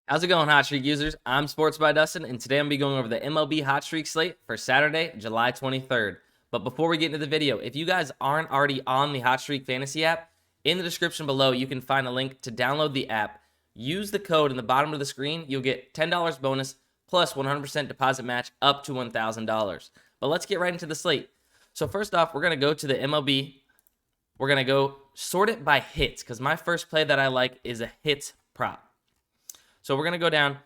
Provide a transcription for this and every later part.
How's it going, Hotstreak users? I'm Sportsbydustin, and today I'm going to be going over the MLB Hotstreak slate for Saturday, July 23rd. But before we get into the video, if you guys aren't already on the Hotstreak Fantasy app, in the description below, you can find a link to download the app. Use the code in the bottom of the screen. You'll get $10 bonus plus 100% deposit match up to $1,000. But let's get right into the slate. So first off, we're going to go to the MLB. We're going to go sort it by hits because my first play that I like is a hits prop. So we're going to go down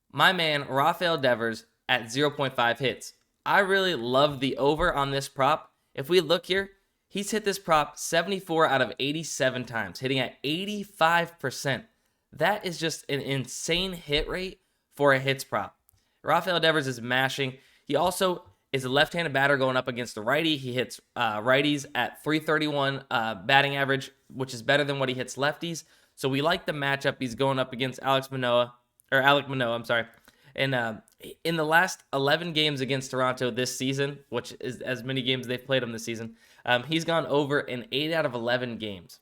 my man, Rafael Devers, at 0.5 hits. I really love the over on this prop. If we look here, he's hit this prop 74 out of 87 times, hitting at 85%. That is just an insane hit rate for a hits prop. Rafael Devers is mashing. He also is a left-handed batter going up against the righty. He hits righties at 331 batting average, which is better than what he hits lefties. So we like the matchup. He's going up against Alek Manoah, I'm sorry. And in the last 11 games against Toronto this season, which is as many games they've played him this season, he's gone over in 8 out of 11 games.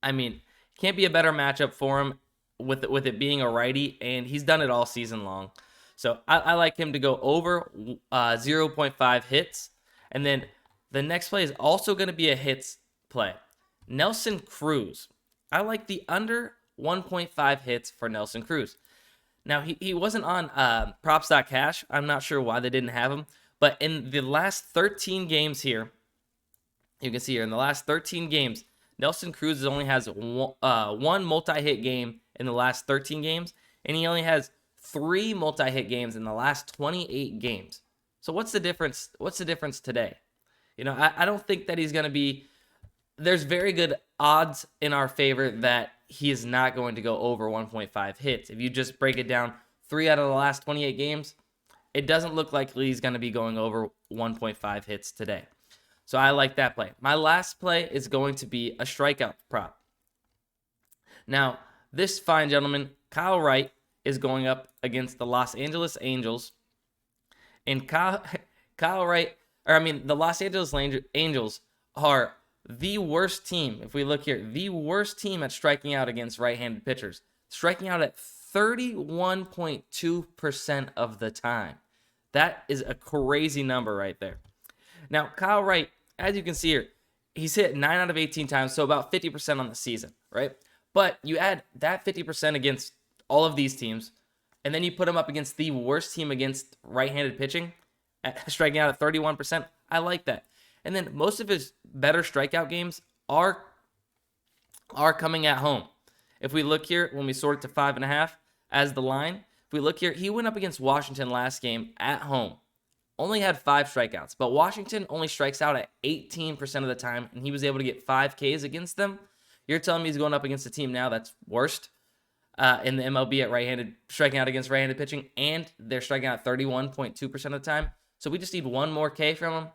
I mean, can't be a better matchup for him with it being a righty, and he's done it all season long. So I like him to go over 0.5 hits. And then the next play is also going to be a hits play. Nelson Cruz. I like the under 1.5 hits for Nelson Cruz. Now, he wasn't on props.cash. I'm not sure why they didn't have him. But in the last 13 games here, you can see here, in the last 13 games, Nelson Cruz only has one multi-hit game in the last 13 games, and he only has 3 multi-hit games in the last 28 games. So what's the difference? What's the difference today? You know, I don't think that he's going to be... There's very good odds in our favor that he is not going to go over 1.5 hits. If you just break it down, 3 out of the last 28 games, it doesn't look like he's going to be going over 1.5 hits today. So I like that play. My last play is going to be a strikeout prop. Now, this fine gentleman, Kyle Wright, is going up against the Los Angeles Angels. And the Los Angeles Angels are the worst team, if we look here, the worst team at striking out against right-handed pitchers. Striking out at 31.2% of the time. That is a crazy number right there. Now, Kyle Wright, as you can see here, he's hit 9 out of 18 times, so about 50% on the season, right? But you add that 50% against all of these teams, and then you put him up against the worst team against right-handed pitching, striking out at 31%. I like that. And then most of his better strikeout games are coming at home. If we look here, when we sort it to 5.5 as the line, if we look here, he went up against Washington last game at home. Only had 5 strikeouts, but Washington only strikes out at 18% of the time, and he was able to get 5 Ks against them. You're telling me he's going up against a team now that's worst in the MLB at striking out against right-handed pitching, and they're striking out 31.2% of the time. So we just need 1 more K from him.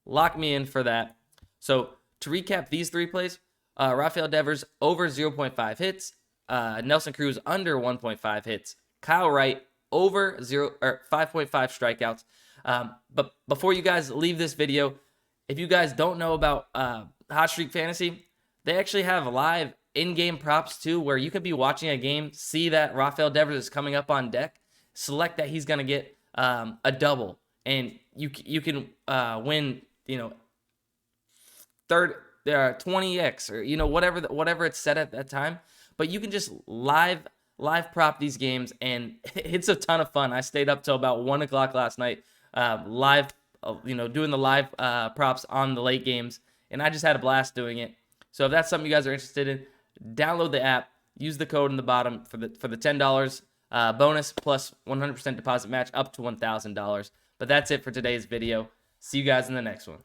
Lock me in for that. So to recap these 3 plays, Rafael Devers over 0.5 hits, Nelson Cruz under 1.5 hits, Kyle Wright over 5.5 strikeouts. But before you guys leave this video, if you guys don't know about Hotstreak Fantasy, they actually have live in-game props too, where you could be watching a game, see that Rafael Devers is coming up on deck, select that he's going to get a double, and you can win, 20x or whatever it's set at that time. But you can just live prop these games, and it's a ton of fun. I stayed up till about 1 o'clock last night, doing the live props on the late games, and I just had a blast doing it. So if that's something you guys are interested in, download the app, use the code in the bottom for the $10 bonus plus 100% deposit match up to $1,000. But that's it for today's video. See you guys in the next one.